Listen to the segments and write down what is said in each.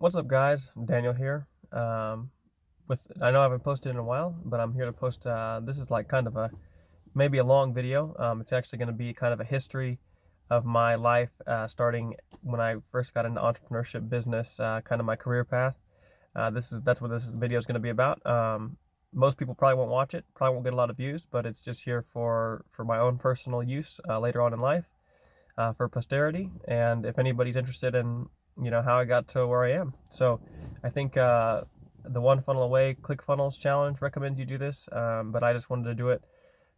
What's up, guys? Daniel here. I know I haven't posted in a while, but I'm here to post. This is like kind of maybe a long video. It's actually going to be kind of a history of my life, starting when I first got into entrepreneurship business, kind of my career path. That's what this video is going to be about. Most people probably won't watch it, probably won't get a lot of views, but it's just here for my own personal use later on in life, for posterity. And if anybody's interested in how I got to where I am. So I think the One Funnel Away ClickFunnels Challenge recommends you do this, but I just wanted to do it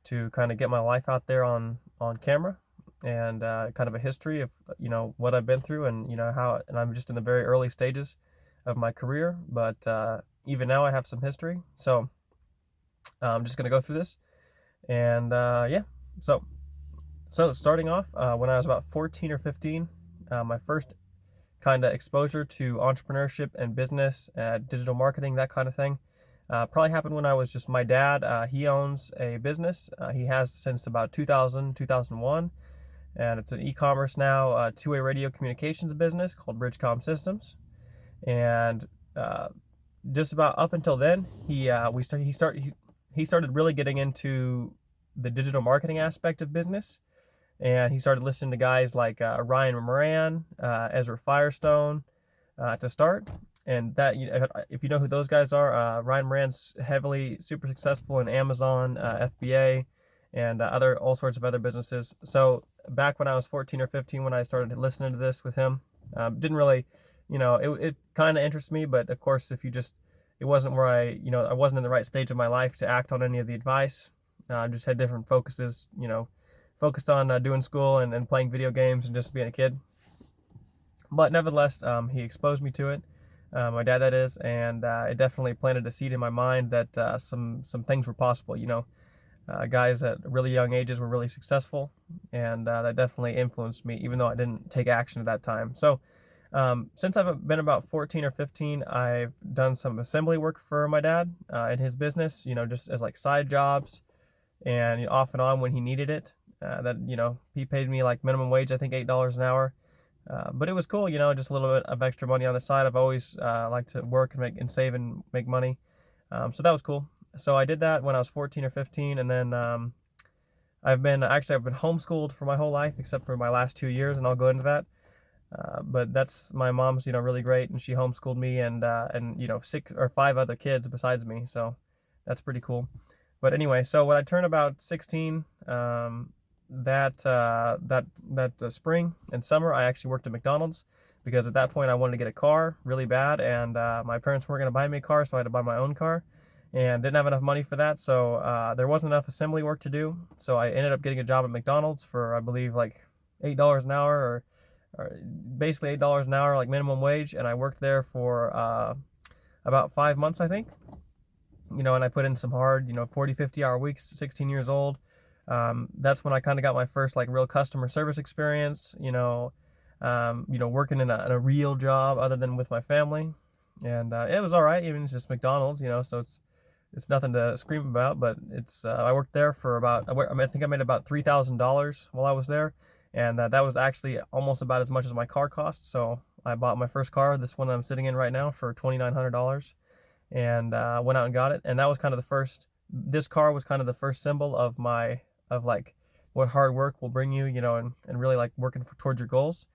to kind of get my life out there on camera, and kind of a history of what I've been through, and how, and I'm just in the very early stages of my career, but even now I have some history. So I'm just gonna go through this, and yeah. So starting off, when I was about 14 or 15, my first kind of exposure to entrepreneurship and business, digital marketing, that kind of thing. Probably happened when I was just my dad. He owns a business. He has since about 2000, 2001, and it's an e-commerce now, two-way radio communications business called Bridgecom Systems. And just about up until then, he started really getting into the digital marketing aspect of business. And he started listening to guys like Ryan Moran, Ezra Firestone, to start. And that, if you know who those guys are, Ryan Moran's heavily super successful in Amazon, FBA, and all sorts of other businesses. So back when I was 14 or 15, when I started listening to this with him, didn't really, it kind of interests me, but of course, it wasn't where I wasn't in the right stage of my life to act on any of the advice. I just had different focuses, focused on doing school and playing video games and just being a kid. But nevertheless, he exposed me to it, my dad that is, and it definitely planted a seed in my mind that some things were possible. Guys at really young ages were really successful, and that definitely influenced me, even though I didn't take action at that time. So since I've been about 14 or 15, I've done some assembly work for my dad in his business, just as like side jobs, and off and on when he needed it. He paid me like minimum wage, I think $8 an hour. But it was cool, just a little bit of extra money on the side. I've always liked to work and save and make money. So that was cool. So I did that when I was 14 or 15, and then I've been homeschooled for my whole life except for my last 2 years, and I'll go into that. But that's, my mom's really great, and she homeschooled me and 6 or 5 other kids besides me. So that's pretty cool. But anyway, so when I turned about 16, that spring and summer, I actually worked at McDonald's, because at that point I wanted to get a car really bad, and my parents weren't going to buy me a car, so I had to buy my own car, and didn't have enough money for that. So there wasn't enough assembly work to do, so I ended up getting a job at McDonald's for, I believe, like $8 an hour, or basically $8 an hour, like minimum wage, and I worked there for about 5 months, I think. And I put in some hard 40, 50-hour weeks, 16 years old. That's when I kind of got my first like real customer service experience, working in a real job other than with my family. And it was all right. Even it's just McDonald's, so it's nothing to scream about, but I worked there for I think I made about $3,000 while I was there. And that was actually almost about as much as my car cost. So I bought my first car, this one I'm sitting in right now, for $2,900, and went out and got it. And that was kind of this car was kind of the first symbol of like what hard work will bring you, and really like working towards your goals.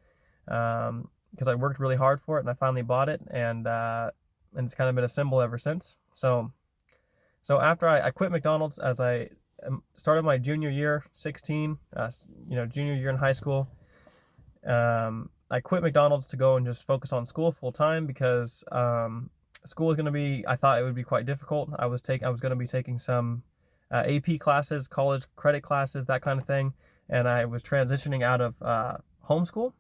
Because I worked really hard for it, and I finally bought it, and it's kind of been a symbol ever since. So after I quit McDonald's, as I started my junior year, 16, junior year in high school, I quit McDonald's to go and just focus on school full time, because school is going to be, I thought it would be quite difficult. I was going to be taking some AP classes, college credit classes, that kind of thing, and I was transitioning out of homeschool,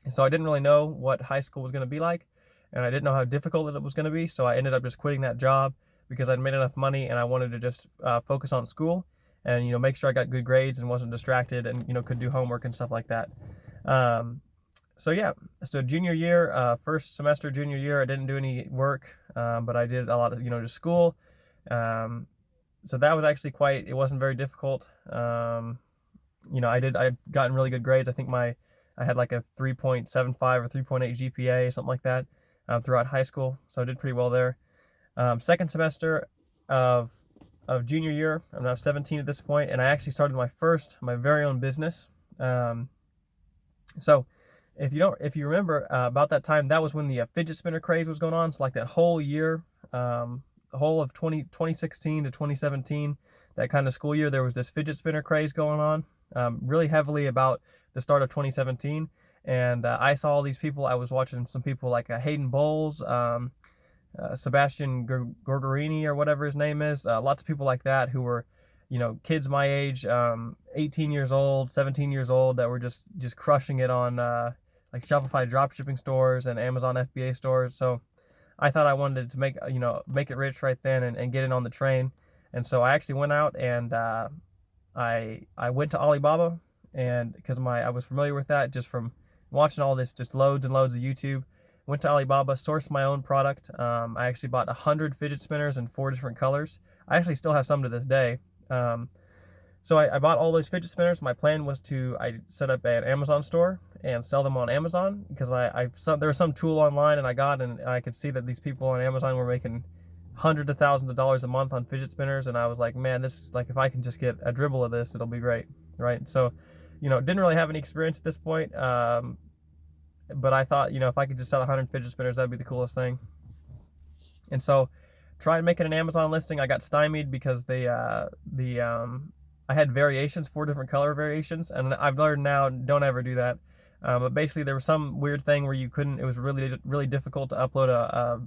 so I didn't really know what high school was going to be like, and I didn't know how difficult it was going to be. So I ended up just quitting that job, because I'd made enough money, and I wanted to just focus on school, and make sure I got good grades and wasn't distracted, and could do homework and stuff like that. So junior year, first semester junior year, I didn't do any work, but I did a lot of just school. So that was actually it wasn't very difficult. I'd gotten really good grades. I think I had like a 3.75 or 3.8 GPA, something like that. throughout high school, so I did pretty well there. Second semester of junior year, I'm now 17 at this point, and I actually started my very own business. So if you remember, about that time, that was when the fidget spinner craze was going on. So like that whole year, the whole of 2016 to 2017, that kind of school year, there was this fidget spinner craze going on, really heavily about the start of 2017. And I saw all these people. I was watching some people like Hayden Bowles, Sebastian Gorgorini, or whatever his name is. Lots of people like that who were, kids my age, 18 years old, 17 years old, that were just crushing it on like Shopify dropshipping stores and Amazon FBA stores. So I thought I wanted to make it rich right then and get in on the train. And so I actually went out and I went to Alibaba, and because I was familiar with that just from watching all this, just loads and loads of YouTube. Went to Alibaba, sourced my own product. I actually bought 100 fidget spinners in 4 different colors. I actually still have some to this day. So I bought all those fidget spinners. My plan was I set up an Amazon store and sell them on Amazon, because there was some tool online and I could see that these people on Amazon were making hundreds of thousands of dollars a month on fidget spinners, and I was like, man, this is like, if I can just get a dribble of this, it'll be great, right? So, didn't really have any experience at this point, but I thought, if I could just sell 100 fidget spinners, that'd be the coolest thing. And so, tried making an Amazon listing. I got stymied because I had variations, 4 different color variations, and I've learned now, don't ever do that. But basically, there was some weird thing where you couldn't. It was really, really difficult to upload a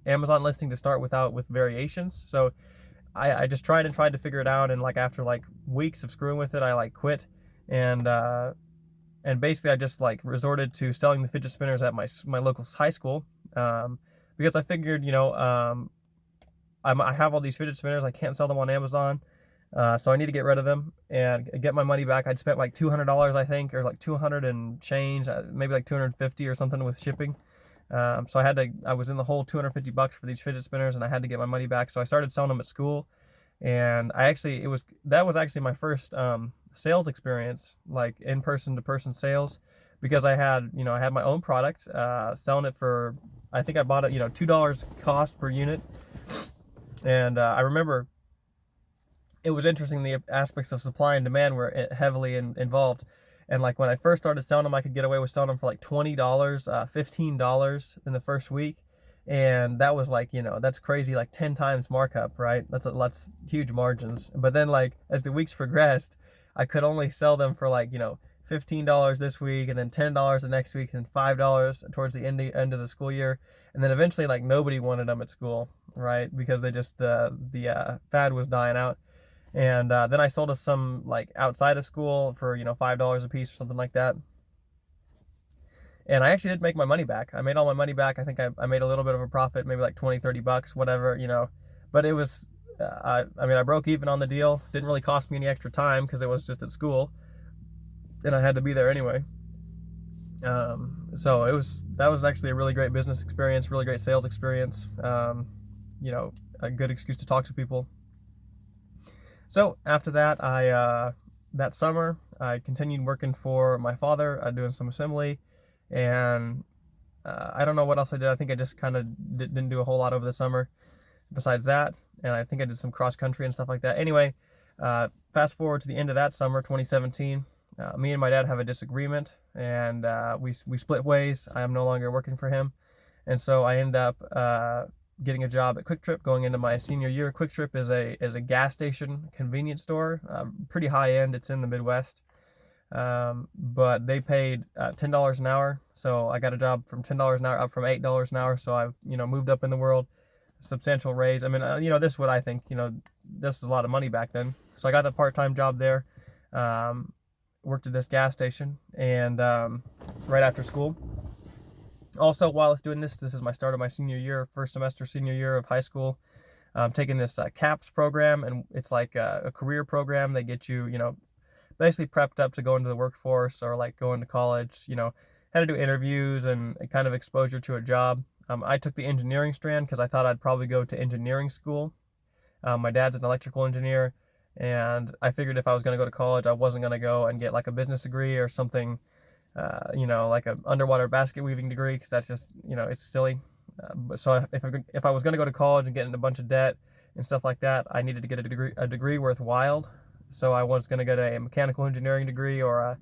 Amazon listing to start with variations. So I just tried to figure it out, and like after like weeks of screwing with it, I like quit, and basically I just like resorted to selling the fidget spinners at my local high school, because I figured, I have all these fidget spinners, I can't sell them on Amazon. So I need to get rid of them and get my money back. I'd spent like $200, I think, or like 200 and change, maybe like 250 or something with shipping. So I was in the whole $250 for these fidget spinners, and I had to get my money back. So I started selling them at school, and that was actually my first sales experience, like in-person to person sales, because I had my own product, selling it for, I think I bought it, $2 cost per unit. And I remember it was interesting, the aspects of supply and demand were heavily involved. And like when I first started selling them, I could get away with selling them for like $20, $15 in the first week. And that was like, that's crazy, like 10 times markup, right? That's huge margins. But then like as the weeks progressed, I could only sell them for like, $15 this week, and then $10 the next week, and $5 towards the end of the school year. And then eventually like nobody wanted them at school, right? Because the fad was dying out. And then I sold some like outside of school for $5 a piece or something like that. And I actually did make my money back. I made all my money back. I think I made a little bit of a profit, maybe like $20-$30, whatever, But it was, I broke even on the deal. Didn't really cost me any extra time because it was just at school, and I had to be there anyway. So that was actually a really great business experience, really great sales experience. A good excuse to talk to people. So after that, that summer, I continued working for my father, doing some assembly, and I don't know what else I did. I think I just kind of didn't do a whole lot over the summer besides that, and I think I did some cross country and stuff like that. Anyway, fast forward to the end of that summer, 2017, me and my dad have a disagreement, and we split ways. I am no longer working for him, and so I end up getting a job at Quick Trip going into my senior year. Quick Trip is a gas station convenience store, pretty high end. It's in the Midwest, but they paid $10 an hour. So I got a job from $10 an hour up from $8 an hour. So I've moved up in the world, a substantial raise. I mean, this is what I think. This is a lot of money back then. So I got the part-time job there. Worked at this gas station, and right after school. Also, while I was doing this is my start of my senior year, first semester senior year of high school. I'm taking this CAPS program, and it's like a career program. They get you, basically prepped up to go into the workforce, or like go into college, how to do interviews and kind of exposure to a job. I took the engineering strand because I thought I'd probably go to engineering school. My dad's an electrical engineer, and I figured if I was going to go to college, I wasn't going to go and get like a business degree or something, like an underwater basket weaving degree, because that's just, it's silly. So if I was going to go to college and get in a bunch of debt and stuff like that, I needed to get a degree worthwhile. So I was going to get a mechanical engineering degree or a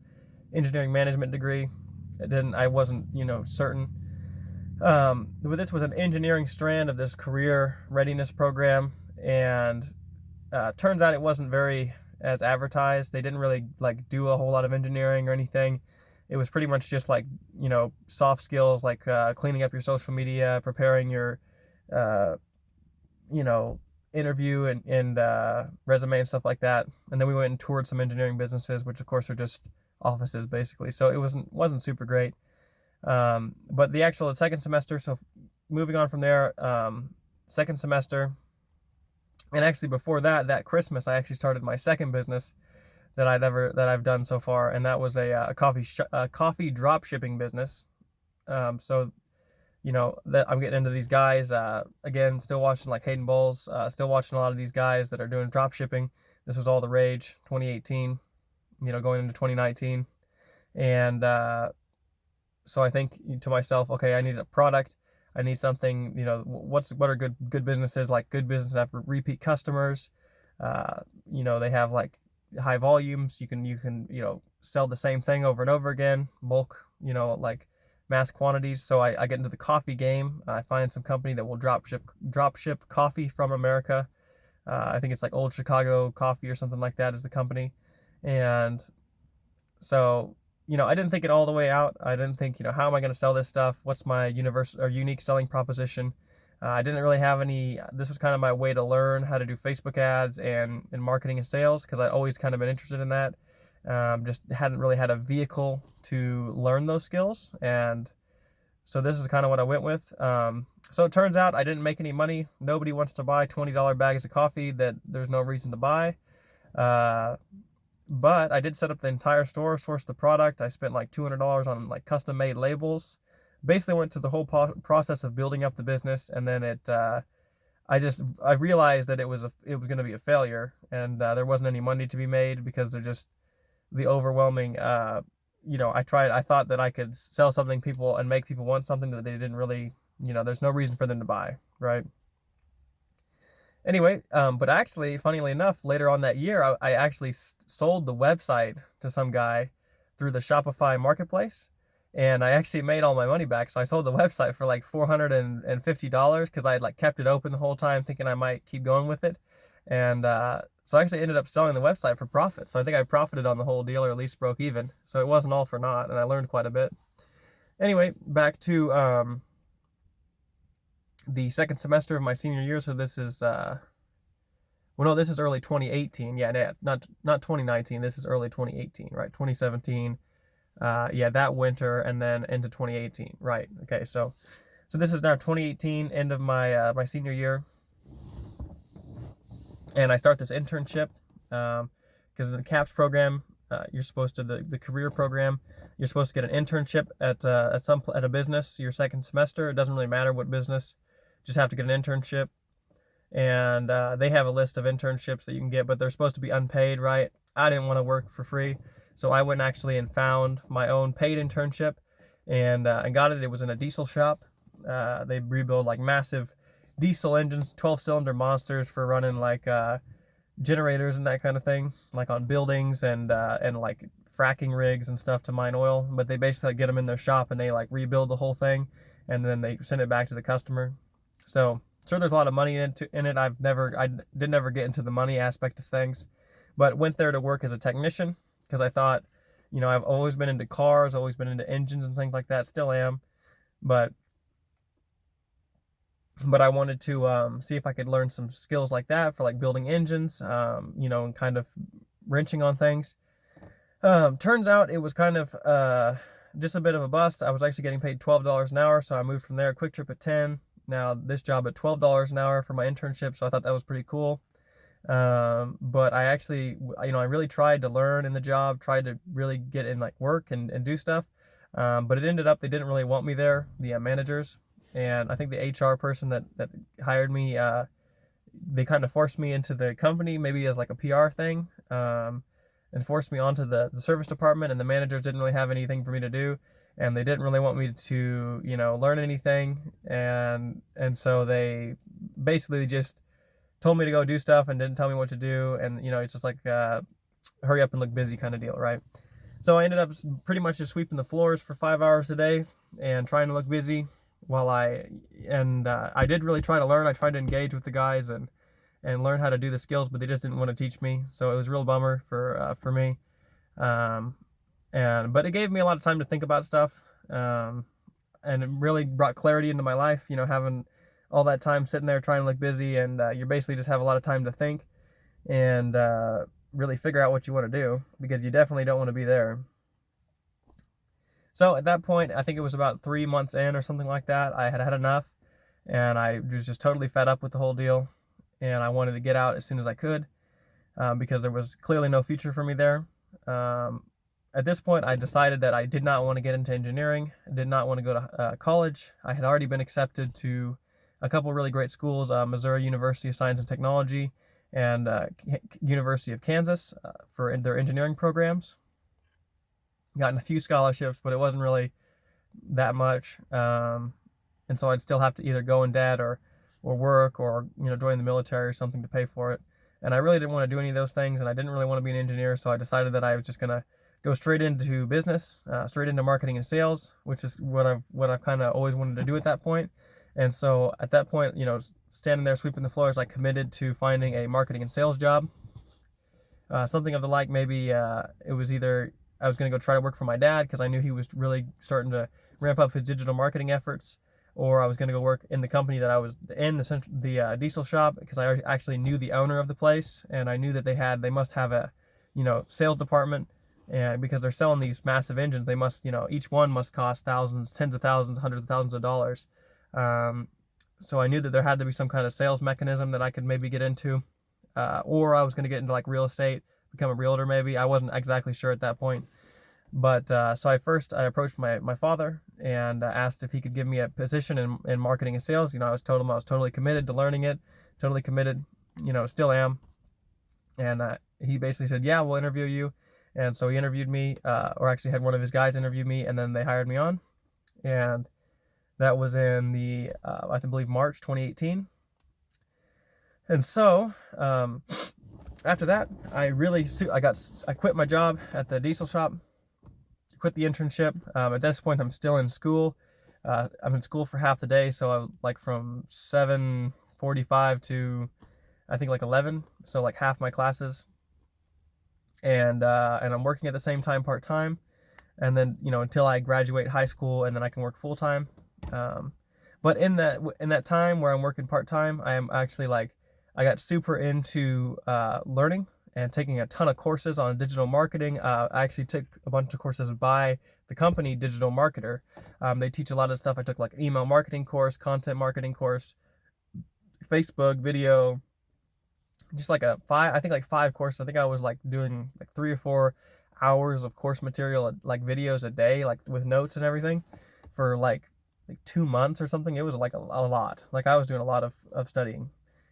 engineering management degree. I wasn't, certain. But this was an engineering strand of this career readiness program, and turns out it wasn't very as advertised. They didn't really like do a whole lot of engineering or anything. It was pretty much just like, soft skills like cleaning up your social media, preparing your, you know, interview and resume and stuff like that. And then we went and toured some engineering businesses, which of course are just offices basically. So it wasn't super great. But the second semester, so moving on from there, second semester, and actually before that Christmas, I actually started my second business that I've done so far, and that was a coffee drop shipping business. So that I'm getting into these guys, again, still watching like Hayden Bowles, still watching a lot of these guys that are doing drop shipping. This was all the rage, 2018, going into 2019, and so I think to myself, okay, I need a product. I need something, what are good businesses? Like good businesses have repeat customers. They have like high volumes. You can sell the same thing over and over again, bulk, like mass quantities. So I get into the coffee game. I find some company that will drop ship coffee from America. I think it's like Old Chicago Coffee or something like that is the company. And so I didn't think it all the way out. I didn't think, how am I going to sell this stuff? What's my unique selling proposition? I didn't really have any. This was kind of my way to learn how to do Facebook ads and marketing and sales, because I'd always kind of been interested in that. Just hadn't really had a vehicle to learn those skills. And so this is kind of what I went with. So it turns out I didn't make any money. Nobody wants to buy $20 bags of coffee that there's no reason to buy. But I did set up the entire store, sourced the product. I spent like $200 on like custom made labels. Basically went through the whole process of building up the business, and then I realized that it was going to be a failure, and there wasn't any money to be made because they're just the overwhelming. I thought that I could sell something and make people want something that they didn't really. There's no reason for them to buy, right? Anyway, but actually, funnily enough, later on that year, I actually sold the website to some guy through the Shopify marketplace, and I actually made all my money back. So I sold the website for like $450 because I had like kept it open the whole time, thinking I might keep going with it, and so I actually ended up selling the website for profit. So I think I profited on the whole deal, or at least broke even. So it wasn't all for naught, and I learned quite a bit. Anyway, back to the second semester of my senior year. So this is this is early 2018. Yeah, not 2019. This is early 2018, right? 2017. That winter, and then into 2018, right? Okay, so this is now 2018, end of my senior year, and I start this internship because in the CAPS program, you're supposed to the career program. You're supposed to get an internship at a business your second semester. It doesn't really matter what business. Just have to get an internship, and they have a list of internships that you can get, but they're supposed to be unpaid, right? I didn't want to work for free, so I went actually and found my own paid internship, and got it. It was in a diesel shop. They rebuild like massive diesel engines, 12-cylinder monsters for running like generators and that kind of thing, like on buildings and like fracking rigs and stuff to mine oil. But they basically get them in their shop and they like rebuild the whole thing, and then they send it back to the customer. So sure, there's a lot of money in it. I did never get into the money aspect of things, but went there to work as a technician because I thought, I've always been into cars, always been into engines and things like that. Still am, but I wanted to see if I could learn some skills like that for like building engines, and kind of wrenching on things. Turns out it was kind of just a bit of a bust. I was actually getting paid $12 an hour, so I moved from there. Quick Trip at 10. Now this job at $12 an hour for my internship, so I thought that was pretty cool. But I actually, I really tried to learn in the job, tried to really get in like work and do stuff. But it ended up they didn't really want me there, the managers. And I think the HR person that hired me, they kind of forced me into the company, maybe as like a PR thing, and forced me onto the service department, and the managers didn't really have anything for me to do. and they didn't really want me to, learn anything. And so they basically just told me to go do stuff and didn't tell me what to do. And, it's just like, hurry up and look busy kind of deal, right? So I ended up pretty much just sweeping the floors for 5 hours a day and trying to look busy while I did really try to learn. I tried to engage with the guys and learn how to do the skills, but they just didn't want to teach me. So it was a real bummer for me. But it gave me a lot of time to think about stuff. And it really brought clarity into my life, having all that time sitting there trying to look busy, and you basically just have a lot of time to think and really figure out what you want to do, because you definitely don't want to be there. So at that point, I think it was about 3 months in or something like that, I had had enough, and I was just totally fed up with the whole deal, and I wanted to get out as soon as I could, because there was clearly no future for me there. At this point, I decided that I did not want to get into engineering. I did not want to go to college. I had already been accepted to a couple really great schools, Missouri University of Science and Technology and University of Kansas for their engineering programs. Gotten a few scholarships, but it wasn't really that much. And so I'd still have to either go in debt or work or join the military or something to pay for it. And I really didn't want to do any of those things, and I didn't really want to be an engineer, so I decided that I was just going to go straight into business, straight into marketing and sales, which is what I've kind of always wanted to do at that point. And so at that point, standing there sweeping the floors, I committed to finding a marketing and sales job. Something of the like, maybe it was either I was going to go try to work for my dad because I knew he was really starting to ramp up his digital marketing efforts, or I was going to go work in the company that I was in, the diesel shop, because I actually knew the owner of the place, and I knew that they must have a sales department. And because they're selling these massive engines, they must, each one must cost thousands, tens of thousands, hundreds of thousands of dollars. So I knew that there had to be some kind of sales mechanism that I could maybe get into, or I was going to get into like real estate, become a realtor maybe. I wasn't exactly sure at that point. But so I approached my father and asked if he could give me a position in marketing and sales. I told him I was totally committed to learning it, totally committed, still am. And he basically said, yeah, we'll interview you. And so he interviewed me, or actually had one of his guys interview me, and then they hired me on. And that was in I believe March 2018. And so after that, I quit my job at the diesel shop, quit the internship. At this point, I'm still in school. I'm in school for half the day, so I like from 7:45 to I think like 11, so like half my classes. And I'm working at the same time part-time, and then until I graduate high school, and then I can work full-time. But in that time where I'm working part-time, I am actually I got super into learning and taking a ton of courses on digital marketing. I actually took a bunch of courses by the company Digital Marketer. They teach a lot of stuff. I took like an email marketing course, content marketing course, Facebook video, just like five courses. I think I was like doing like 3 or 4 hours of course material, like videos a day, like with notes and everything, for like 2 months or something. It was like a lot. Like I was doing a lot of studying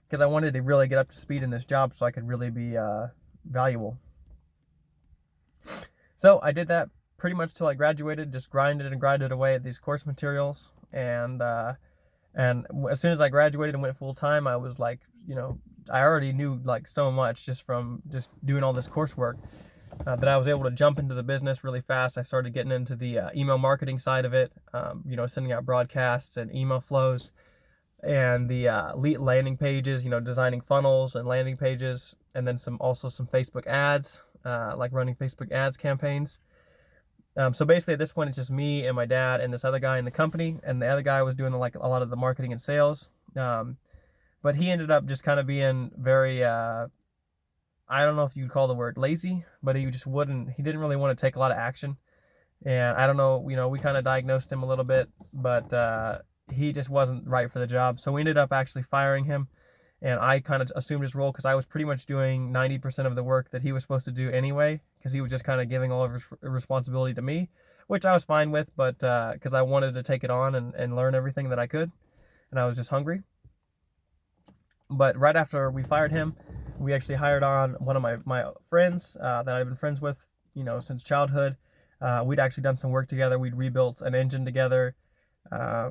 because I wanted to really get up to speed in this job so I could really be valuable. So I did that pretty much till I graduated, just grinded away at these course materials. And as soon as I graduated and went full time, I was like, I already knew like so much just from just doing all this coursework, that I was able to jump into the business really fast. I started getting into the email marketing side of it, sending out broadcasts and email flows, and the landing pages, designing funnels and landing pages, and then some Facebook ads, like running Facebook ads campaigns. So basically at this point, it's just me and my dad and this other guy in the company, and the other guy was doing like a lot of the marketing and sales. But he ended up just kind of being very, I don't know if you'd call the word lazy, but he didn't really want to take a lot of action. And I don't know, we kind of diagnosed him a little bit, but he just wasn't right for the job. So we ended up actually firing him, and I kind of assumed his role because I was pretty much doing 90% of the work that he was supposed to do anyway, because he was just kind of giving all of his responsibility to me, which I was fine with, but because I wanted to take it on and learn everything that I could, and I was just hungry. But right after we fired him, we actually hired on one of my friends that I've been friends with, since childhood. We'd actually done some work together. We'd rebuilt an engine together.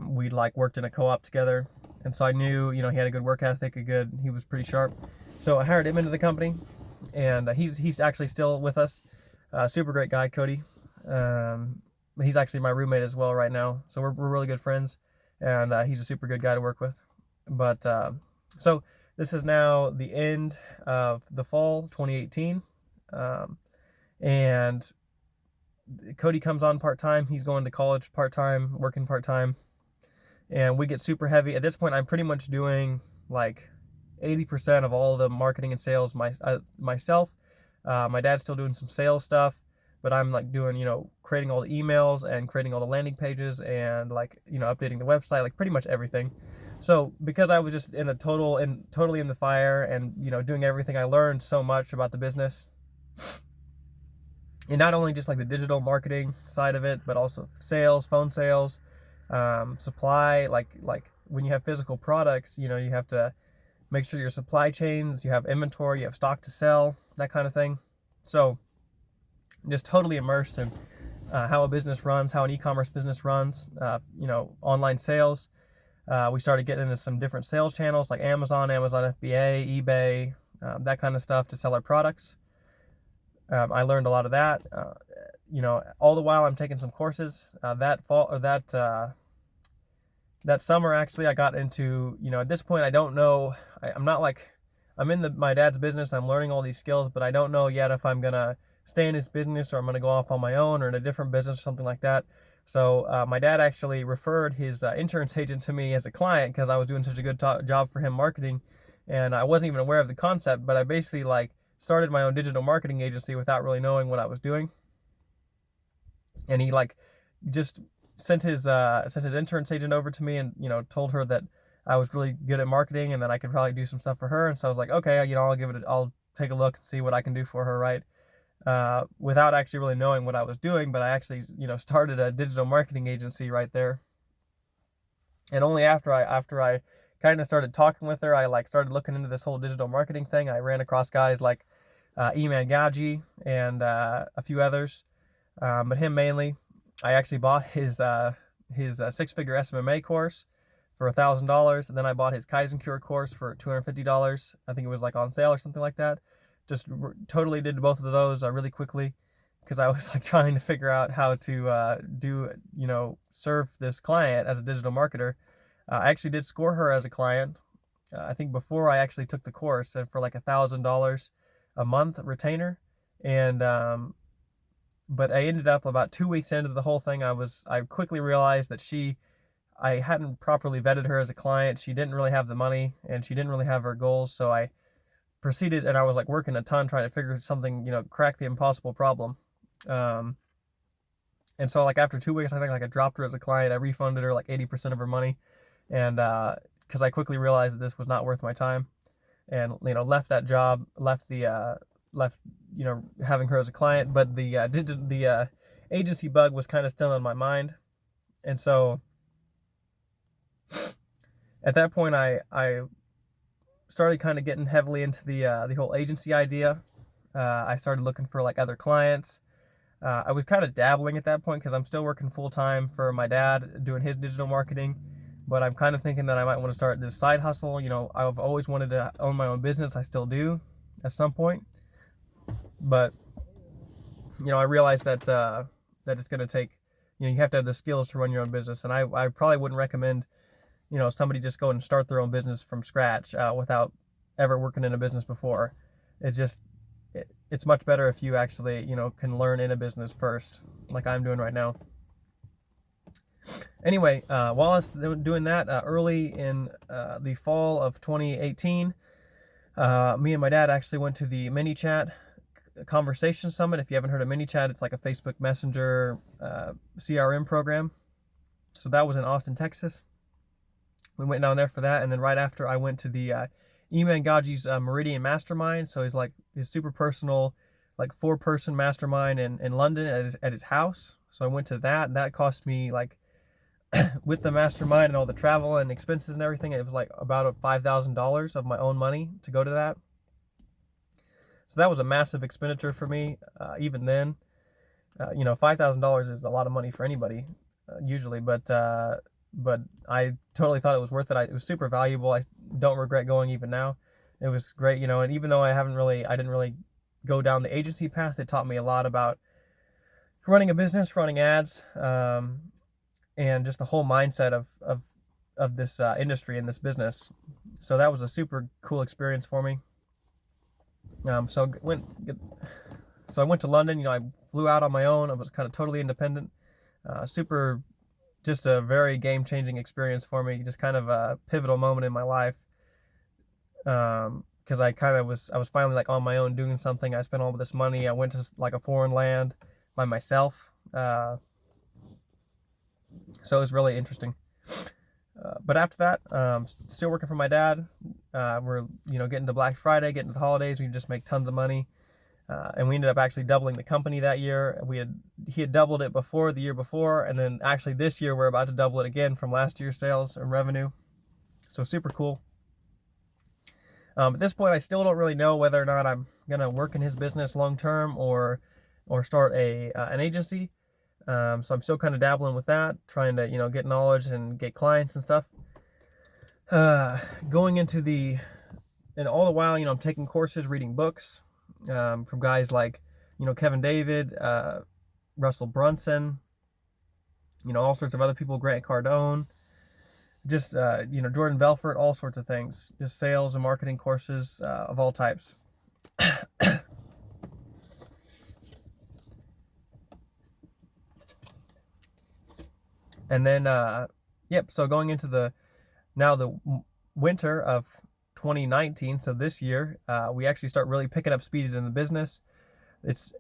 We'd like worked in a co-op together, and so I knew, he had a good work ethic, he was pretty sharp. So I hired him into the company, and he's actually still with us. Super great guy, Cody. He's actually my roommate as well right now, so we're really good friends, and he's a super good guy to work with. But so this is now the end of the fall 2018, and Cody comes on part-time. He's going to college part-time, working part-time, and we get super heavy. At this point, I'm pretty much doing like 80% of all the marketing and sales myself. My dad's still doing some sales stuff, but I'm like doing, creating all the emails and creating all the landing pages and like, updating the website, like pretty much everything. So because I was just totally in the fire and, doing everything, I learned so much about the business. And not only just like the digital marketing side of it, but also sales, phone sales, supply, like when you have physical products, you have to make sure your supply chains, you have inventory, you have stock to sell, that kind of thing. So just totally immersed in how a business runs, how an e-commerce business runs, online sales. We started getting into some different sales channels like Amazon FBA, eBay, that kind of stuff to sell our products. I learned a lot of that. All the while I'm taking some courses. That summer, actually, I got into, at this point, I don't know. I'm not like, I'm in my dad's business. I'm learning all these skills, but I don't know yet if I'm going to stay in his business or I'm going to go off on my own or in a different business or something like that. So my dad actually referred his insurance agent to me as a client because I was doing such a good job for him marketing. And I wasn't even aware of the concept, but I basically started my own digital marketing agency without really knowing what I was doing. And he just sent his insurance agent over to me and, told her that I was really good at marketing and that I could probably do some stuff for her. And so I was like, okay, I'll take a look and see what I can do for her, right? Without actually really knowing what I was doing, but I actually, started a digital marketing agency right there. And only after I kind of started talking with her, I started looking into this whole digital marketing thing. I ran across guys like Iman Gaji and a few others, but him mainly. I actually bought his six-figure SMMA course for $1,000, and then I bought his Kaizen Cure course for $250. I think it was on sale or something like that. Just totally did both of those really quickly because I was trying to figure out how to serve this client as a digital marketer. I actually did score her as a client. I think before I actually took the course, and for $1,000 a month retainer, and but I ended up about 2 weeks into the whole thing. I quickly realized that I hadn't properly vetted her as a client. She didn't really have the money and she didn't really have her goals. So I proceeded, and I was working a ton trying to figure something, crack the impossible problem. And so after 2 weeks, I think I dropped her as a client. I refunded her 80% of her money, and because I quickly realized that this was not worth my time, and left that job, left having her as a client. But the agency bug was kind of still in my mind, and so at that point I started kind of getting heavily into the whole agency idea. I started looking for other clients. I was kind of dabbling at that point because I'm still working full time for my dad doing his digital marketing, but I'm kind of thinking that I might want to start this side hustle. I've always wanted to own my own business. I still do at some point, but I realized that it's going to take, you have to have the skills to run your own business, and I probably wouldn't recommend somebody just go and start their own business from scratch without ever working in a business before. It's much better if you actually, can learn in a business first, like I'm doing right now. Anyway, while I was doing that, early in the fall of 2018, me and my dad actually went to the ManyChat Conversation Summit. If you haven't heard of ManyChat, it's like a Facebook Messenger CRM program. So that was in Austin, Texas. We went down there for that, and then right after I went to the Iman Gaji's Meridian Mastermind. So he's his super personal 4-person mastermind in London at his house. So I went to that, and that cost me with the mastermind and all the travel and expenses and everything, it was about $5,000 of my own money to go to that. So that was a massive expenditure for me even then. $5,000 is a lot of money for anybody usually, but I totally thought it was worth it. It was super valuable. I don't regret going even now. It was great, and even though I didn't really go down the agency path, it taught me a lot about running a business, running ads, and just the whole mindset of this industry and this business. So that was a super cool experience for me. So I went to London. I flew out on my own. I was kind of totally independent. Just a very game-changing experience for me. Just kind of a pivotal moment in my life. Because I was finally like on my own doing something. I spent all of this money. I went to like a foreign land by myself. So it was really interesting. But after that, still working for my dad. We're getting to Black Friday, getting to the holidays. We just make tons of money, and we ended up actually doubling the company that year. He had doubled it before the year before, and then actually this year we're about to double it again from last year's sales and revenue. So super cool. At this point, I still don't really know whether or not I'm gonna work in his business long term or start an agency. So I'm still kind of dabbling with that, trying to get knowledge and get clients and stuff. Going into and all the while, I'm taking courses, reading books from guys like Kevin David, Russell Brunson, all sorts of other people, Grant Cardone, just Jordan Belfort, all sorts of things, just sales and marketing courses of all types. And then so going into the winter of 2019, so this year, we actually start really picking up speed in the business.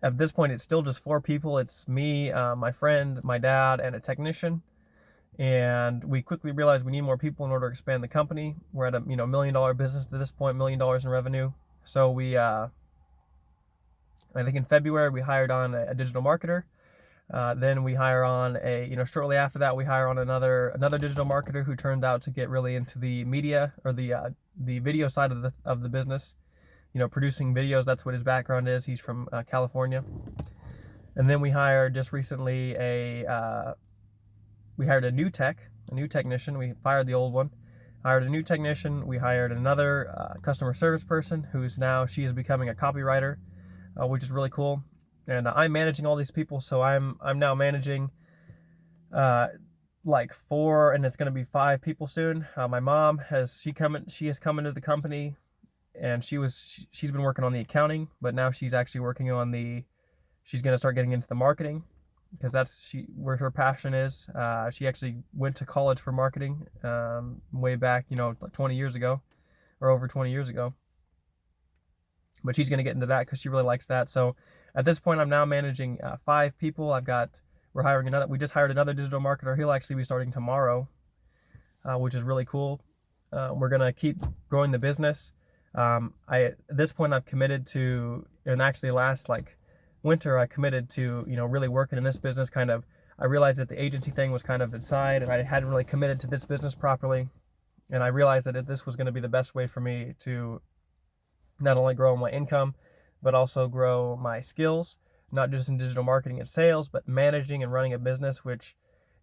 At this point, it's still just 4 people. It's me, my friend, my dad, and a technician. And we quickly realized we need more people in order to expand the company. We're at a $1 million business at this point, $1 million in revenue. So we, I think in February, we hired on a digital marketer. Then we hire on shortly after that, we hire on another digital marketer who turned out to get really into the media or the video side of the business, producing videos. That's what his background is. He's from California. And then we hired just recently we hired a new technician. We fired the old one, hired a new technician. We hired another customer service person she is becoming a copywriter, which is really cool. And I'm managing all these people, so I'm now managing like 4, and it's going to be 5 people soon. My mom has come into the company, and she's been working on the accounting, but now she's actually working on she's going to start getting into the marketing, because that's where her passion is. She actually went to college for marketing way back, like 20 years ago, or over 20 years ago. But she's going to get into that because she really likes that. So at this point, I'm now managing 5 people. We just hired another digital marketer. He'll actually be starting tomorrow, which is really cool. We're going to keep growing the business. At this point, I've committed to, and actually last winter, I committed to, really working in this business. I realized that the agency thing was kind of inside, and I hadn't really committed to this business properly. And I realized that this was going to be the best way for me to not only grow my income, but also grow my skills, not just in digital marketing and sales, but managing and running a business, which,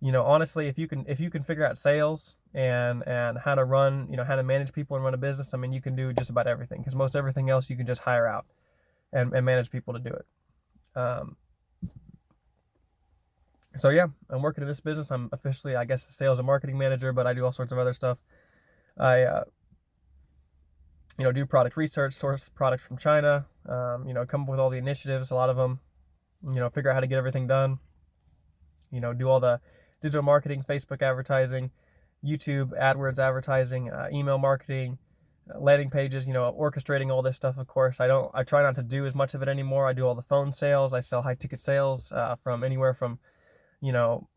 honestly, if you can figure out sales and how to run, how to manage people and run a business, you can do just about everything, because most everything else you can just hire out and manage people to do it. So yeah, I'm working in this business. I'm officially, I guess, the sales and marketing manager, but I do all sorts of other stuff. I, do product research, source products from China, come up with all the initiatives, a lot of them, figure out how to get everything done, do all the digital marketing, Facebook advertising, YouTube, AdWords advertising, email marketing, landing pages, orchestrating all this stuff. Of course, I try not to do as much of it anymore. I do all the phone sales. I sell high ticket sales, from anywhere from, $5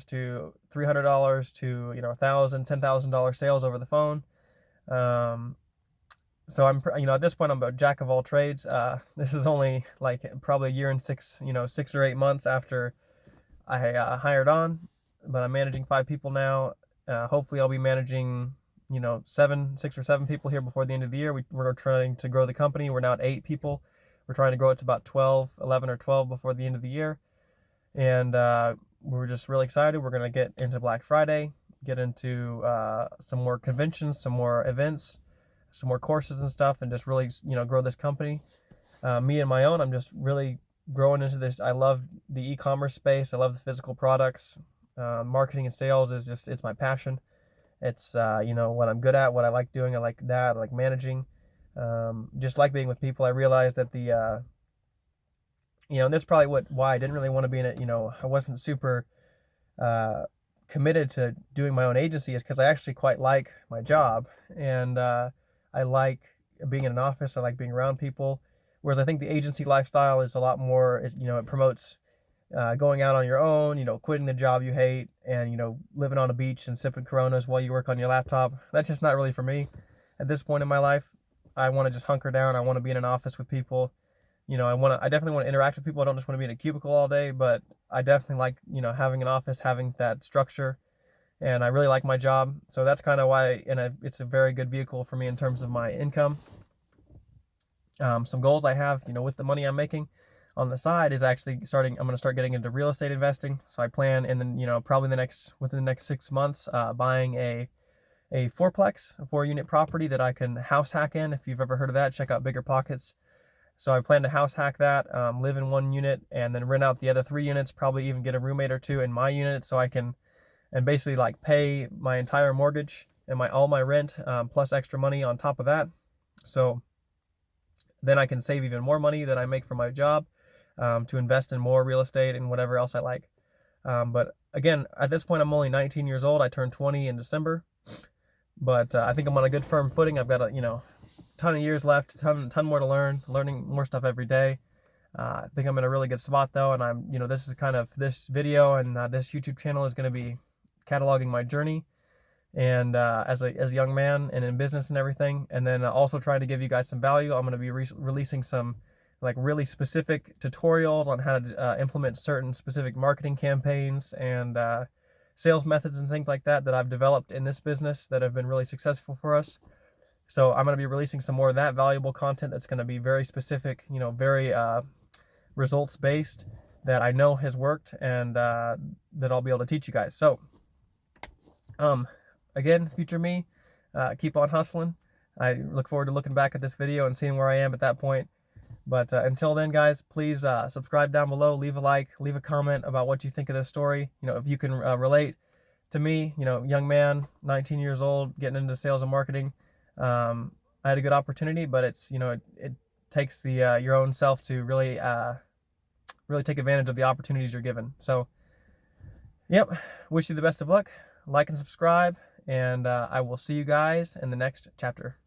to $300 to, $1,000, $10,000 sales over the phone. So I'm, at this point, I'm a jack of all trades. This is only probably a year and 6 or 8 months after I hired on, but I'm managing 5 people now. Hopefully I'll be managing, 6 or 7 people here before the end of the year. We're trying to grow the company. We're now at 8 people. We're trying to grow it to about 11 or 12 before the end of the year. And we're just really excited. We're going to get into Black Friday, get into some more conventions, some more events, some more courses and stuff, and just really, grow this company. Me and my own, I'm just really growing into this. I love the e-commerce space. I love the physical products. Marketing and sales is it's my passion. It's, what I'm good at, what I like doing. I like that. I like managing. Just like being with people. I realized that and this is probably why I didn't really want to be in it. I wasn't super committed to doing my own agency, is because I actually quite like my job, and I like being in an office. I like being around people. Whereas I think the agency lifestyle is a lot more. It promotes going out on your own. Quitting the job you hate, and living on a beach and sipping Coronas while you work on your laptop. That's just not really for me at this point in my life. I want to just hunker down. I want to be in an office with people. I definitely want to interact with people. I don't just want to be in a cubicle all day, but I definitely like, having an office, having that structure, and I really like my job. So that's kind of why, and it's a very good vehicle for me in terms of my income. Some goals I have, with the money I'm making on the side is actually I'm going to start getting into real estate investing. So I plan probably within the next 6 months, buying a fourplex, a 4-unit property that I can house hack in. If you've ever heard of that, check out Bigger Pockets. So I plan to house hack that, live in 1 unit, and then rent out the other 3 units, probably even get a roommate or 2 in my unit, so I can, and basically like pay my entire mortgage and all my rent, plus extra money on top of that. So then I can save even more money that I make from my job, to invest in more real estate and whatever else I like. But again, at this point, I'm only 19 years old. I turned 20 in December, but I think I'm on a good firm footing. I've got a, ton of years left, ton more to learning more stuff every day. I think I'm in a really good spot though, and I'm, this is kind of, this video and this YouTube channel is going to be cataloging my journey, and as a young man and in business and everything, and then also trying to give you guys some value. I'm going to be releasing some like really specific tutorials on how to implement certain specific marketing campaigns and sales methods and things like that I've developed in this business that have been really successful for us. So I'm going to be releasing some more of that valuable content that's going to be very specific, very results-based, that I know has worked, and that I'll be able to teach you guys. So, again, future me, keep on hustling. I look forward to looking back at this video and seeing where I am at that point. But until then, guys, please subscribe down below, leave a like, leave a comment about what you think of this story. If you can relate to me, young man, 19 years old, getting into sales and marketing. I had a good opportunity, but it's, it takes your own self to really take advantage of the opportunities you're given. So, yep, wish you the best of luck. Like and subscribe, and I will see you guys in the next chapter.